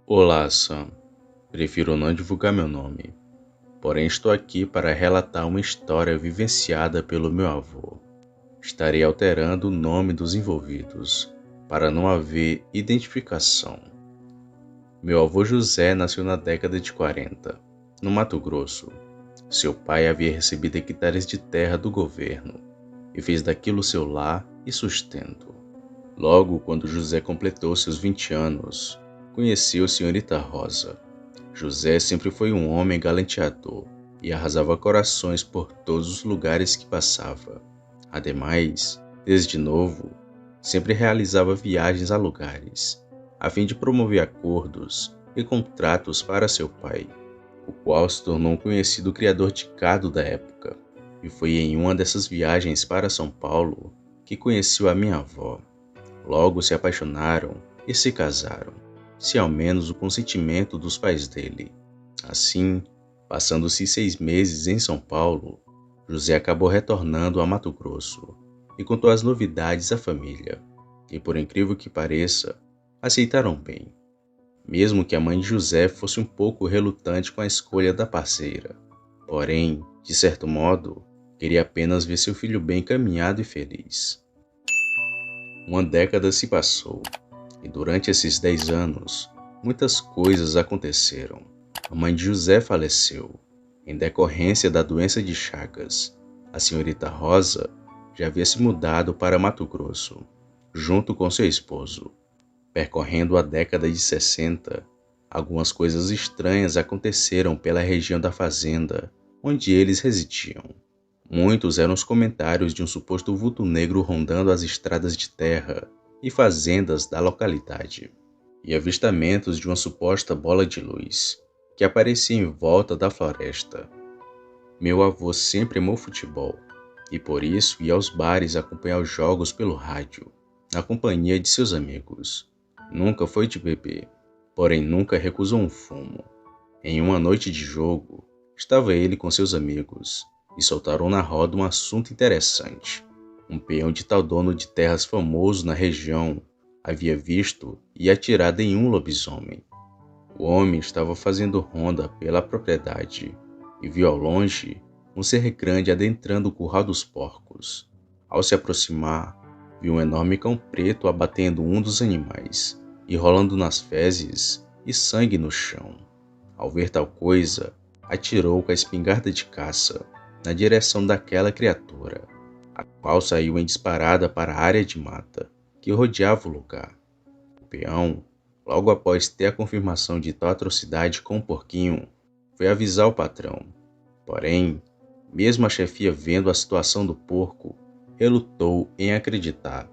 Olá, Sam. Prefiro não divulgar meu nome, porém estou aqui para relatar uma história vivenciada pelo meu avô. Estarei alterando o nome dos envolvidos, para não haver identificação. Meu avô José nasceu na década de 40, no Mato Grosso. Seu pai havia recebido hectares de terra do governo e fez daquilo seu lar e sustento. Logo, quando José completou seus 20 anos, conheceu a senhorita Rosa. José sempre foi um homem galanteador e arrasava corações por todos os lugares que passava. Ademais, desde novo, sempre realizava viagens a lugares, a fim de promover acordos e contratos para seu pai, o qual se tornou um conhecido criador de gado da época. E foi em uma dessas viagens para São Paulo que conheceu a minha avó. Logo se apaixonaram e se casaram, se ao menos o consentimento dos pais dele. Assim, passando-se 6 meses em São Paulo, José acabou retornando a Mato Grosso e contou as novidades à família. E por incrível que pareça, aceitaram bem, mesmo que a mãe de José fosse um pouco relutante com a escolha da parceira. Porém, de certo modo, queria apenas ver seu filho bem encaminhado e feliz. Uma década se passou, e durante esses 10 anos, muitas coisas aconteceram. A mãe de José faleceu, em decorrência da doença de Chagas. A senhorita Rosa já havia se mudado para Mato Grosso, junto com seu esposo. Percorrendo a década de 60, algumas coisas estranhas aconteceram pela região da fazenda onde eles residiam. Muitos eram os comentários de um suposto vulto negro rondando as estradas de terra e fazendas da localidade, e avistamentos de uma suposta bola de luz que aparecia em volta da floresta. Meu avô sempre amou futebol e por isso ia aos bares acompanhar os jogos pelo rádio, na companhia de seus amigos. Nunca foi de beber, porém nunca recusou um fumo. Em uma noite de jogo, estava ele com seus amigos e soltaram na roda um assunto interessante. Um peão de tal dono de terras famoso na região havia visto e atirado em um lobisomem. O homem estava fazendo ronda pela propriedade e viu ao longe um ser grande adentrando o curral dos porcos. Ao se aproximar, viu um enorme cão preto abatendo um dos animais e rolando nas fezes e sangue no chão. Ao ver tal coisa, atirou com a espingarda de caça na direção daquela criatura, a qual saiu em disparada para a área de mata que rodeava o lugar. O peão, logo após ter a confirmação de tal atrocidade com o porquinho, foi avisar o patrão. Porém, mesmo a chefia vendo a situação do porco, relutou em acreditar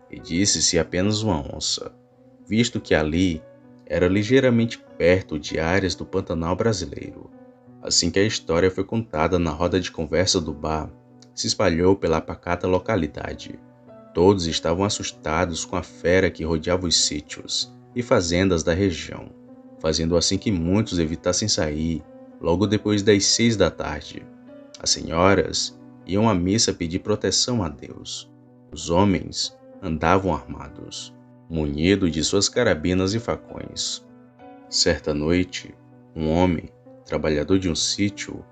e disse-se apenas uma onça, visto que ali era ligeiramente perto de áreas do Pantanal brasileiro. Assim que a história foi contada na roda de conversa do bar, se espalhou pela pacata localidade. Todos estavam assustados com a fera que rodeava os sítios e fazendas da região, fazendo assim que muitos evitassem sair logo depois das 6 da tarde. As senhoras iam à missa pedir proteção a Deus. Os homens andavam armados, munidos de suas carabinas e facões. Certa noite, um homem, trabalhador de um sítio,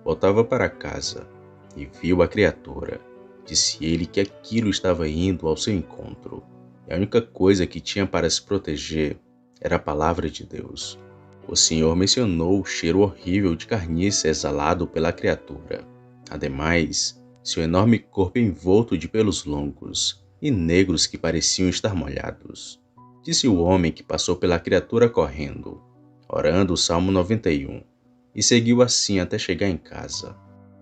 voltava para casa e viu a criatura. Disse ele que aquilo estava indo ao seu encontro, e a única coisa que tinha para se proteger era a palavra de Deus. O Senhor mencionou o cheiro horrível de carniça exalado pela criatura. Ademais, seu enorme corpo envolto de pelos longos e negros que pareciam estar molhados. Disse o homem que passou pela criatura correndo, orando o Salmo 91, e seguiu assim até chegar em casa.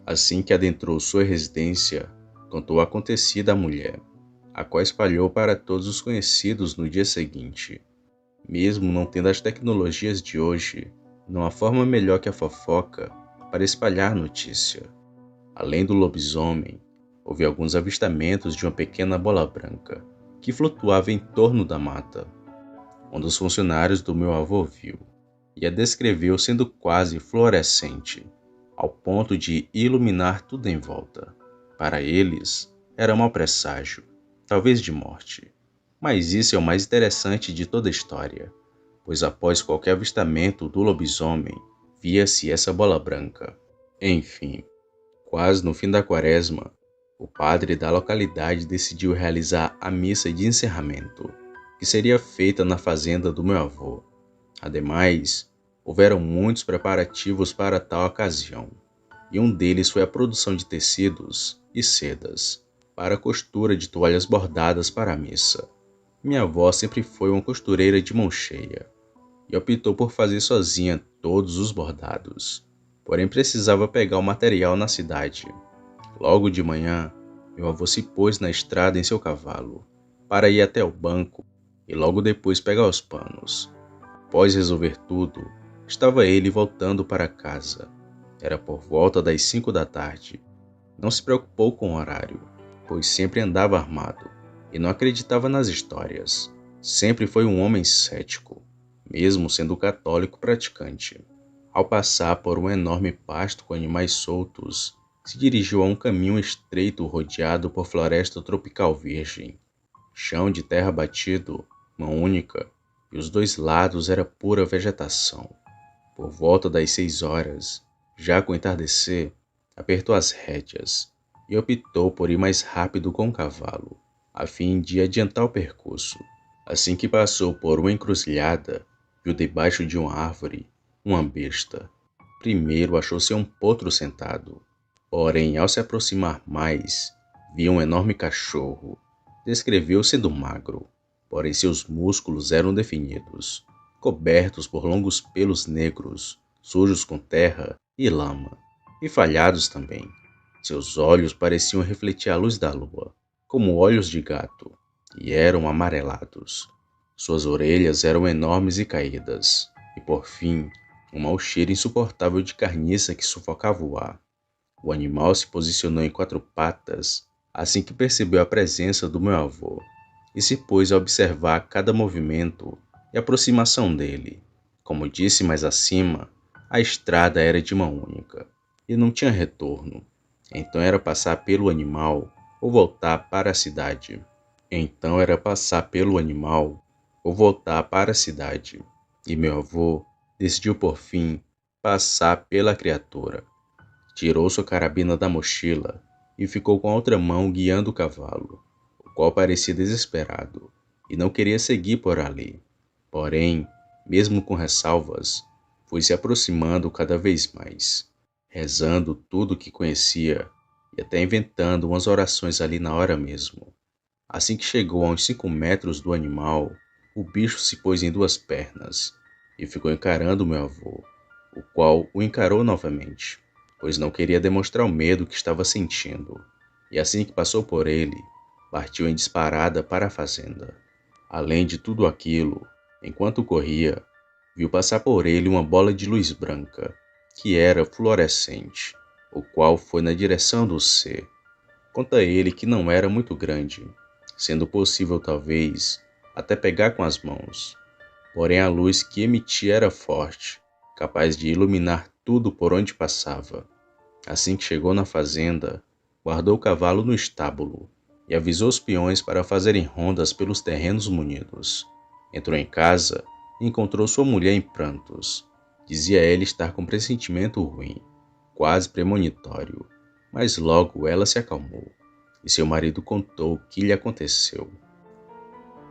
Assim que adentrou sua residência, contou o acontecido à mulher, a qual espalhou para todos os conhecidos no dia seguinte. Mesmo não tendo as tecnologias de hoje, não há forma melhor que a fofoca para espalhar notícia. Além do lobisomem, houve alguns avistamentos de uma pequena bola branca que flutuava em torno da mata. Um dos funcionários do meu avô viu e a descreveu sendo quase fluorescente, ao ponto de iluminar tudo em volta. Para eles, era mau presságio, talvez de morte. Mas isso é o mais interessante de toda a história, pois após qualquer avistamento do lobisomem, via-se essa bola branca. Enfim, quase no fim da quaresma, o padre da localidade decidiu realizar a missa de encerramento, que seria feita na fazenda do meu avô. Ademais, houveram muitos preparativos para tal ocasião, e um deles foi a produção de tecidos e sedas para a costura de toalhas bordadas para a missa. Minha avó sempre foi uma costureira de mão cheia e optou por fazer sozinha todos os bordados. Porém, precisava pegar o material na cidade. Logo de manhã, meu avô se pôs na estrada em seu cavalo para ir até o banco e logo depois pegar os panos. Após resolver tudo, estava ele voltando para casa. Era por volta das 5 da tarde. Não se preocupou com o horário, pois sempre andava armado e não acreditava nas histórias. Sempre foi um homem cético, mesmo sendo católico praticante. Ao passar por um enorme pasto com animais soltos, se dirigiu a um caminho estreito rodeado por floresta tropical virgem. Chão de terra batido, mão única, e os dois lados era pura vegetação. Por volta das 6 horas, já com o entardecer, apertou as rédeas e optou por ir mais rápido com o cavalo, a fim de adiantar o percurso. Assim que passou por uma encruzilhada, viu debaixo de uma árvore uma besta. Primeiro achou ser um potro sentado, porém, ao se aproximar mais, viu um enorme cachorro. Descreveu sendo magro, porém seus músculos eram definidos, cobertos por longos pelos negros, sujos com terra e lama, e falhados também. Seus olhos pareciam refletir a luz da lua, como olhos de gato, e eram amarelados. Suas orelhas eram enormes e caídas, e por fim, um mau cheiro insuportável de carniça que sufocava o ar. O animal se posicionou em 4 patas assim que percebeu a presença do meu avô, e se pôs a observar cada movimento e aproximação dele. Como disse mais acima, a estrada era de mão única e não tinha retorno. Então era passar pelo animal ou voltar para a cidade. E meu avô decidiu por fim passar pela criatura. Tirou sua carabina da mochila e ficou com a outra mão guiando o cavalo, o qual parecia desesperado e não queria seguir por ali. Porém, mesmo com ressalvas, foi se aproximando cada vez mais, rezando tudo o que conhecia e até inventando umas orações ali na hora mesmo. Assim que chegou a uns 5 metros do animal, o bicho se pôs em 2 pernas e ficou encarando meu avô, o qual o encarou novamente, pois não queria demonstrar o medo que estava sentindo. E assim que passou por ele, partiu em disparada para a fazenda. Além de tudo aquilo, enquanto corria, viu passar por ele uma bola de luz branca, que era fluorescente, o qual foi na direção do C. Conta ele que não era muito grande, sendo possível talvez até pegar com as mãos. Porém a luz que emitia era forte, capaz de iluminar tudo por onde passava. Assim que chegou na fazenda, guardou o cavalo no estábulo e avisou os peões para fazerem rondas pelos terrenos munidos. Entrou em casa e encontrou sua mulher em prantos. Dizia ele estar com pressentimento ruim, quase premonitório, mas logo ela se acalmou e seu marido contou o que lhe aconteceu.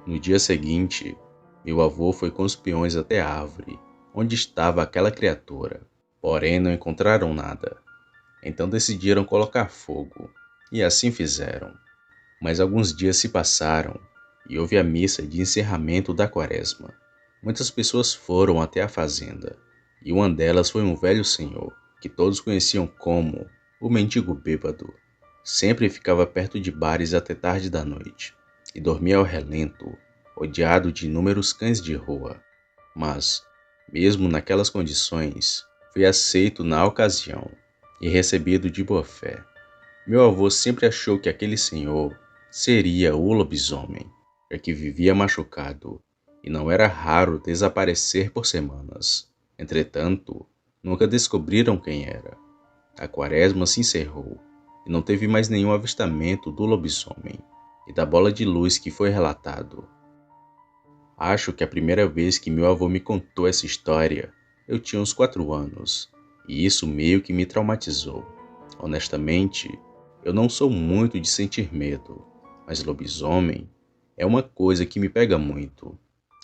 No dia seguinte, meu avô foi com os peões até a árvore onde estava aquela criatura, porém não encontraram nada. Então decidiram colocar fogo, e assim fizeram. Mas alguns dias se passaram e houve a missa de encerramento da quaresma. Muitas pessoas foram até a fazenda, e uma delas foi um velho senhor, que todos conheciam como o mendigo bêbado. Sempre ficava perto de bares até tarde da noite, e dormia ao relento, odiado de inúmeros cães de rua. Mas, mesmo naquelas condições, foi aceito na ocasião e recebido de boa fé. Meu avô sempre achou que aquele senhor seria o lobisomem, já que vivia machucado e não era raro desaparecer por semanas. Entretanto, nunca descobriram quem era. A quaresma se encerrou e não teve mais nenhum avistamento do lobisomem e da bola de luz que foi relatado. Acho que a primeira vez que meu avô me contou essa história, eu tinha uns 4 anos, e isso meio que me traumatizou. Honestamente, eu não sou muito de sentir medo, mas lobisomem é uma coisa que me pega muito.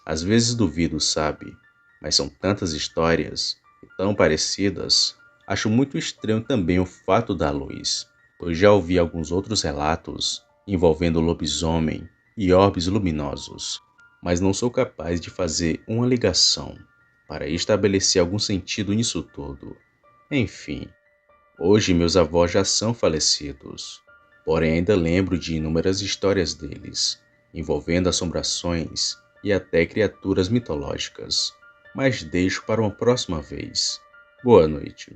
Às vezes duvido, sabe? Mas são tantas histórias e tão parecidas. Acho muito estranho também o fato da luz, pois já ouvi alguns outros relatos envolvendo lobisomem e orbes luminosos, mas não sou capaz de fazer uma ligação para estabelecer algum sentido nisso tudo. Enfim, hoje meus avós já são falecidos, porém ainda lembro de inúmeras histórias deles, envolvendo assombrações e até criaturas mitológicas. Mas deixo para uma próxima vez. Boa noite.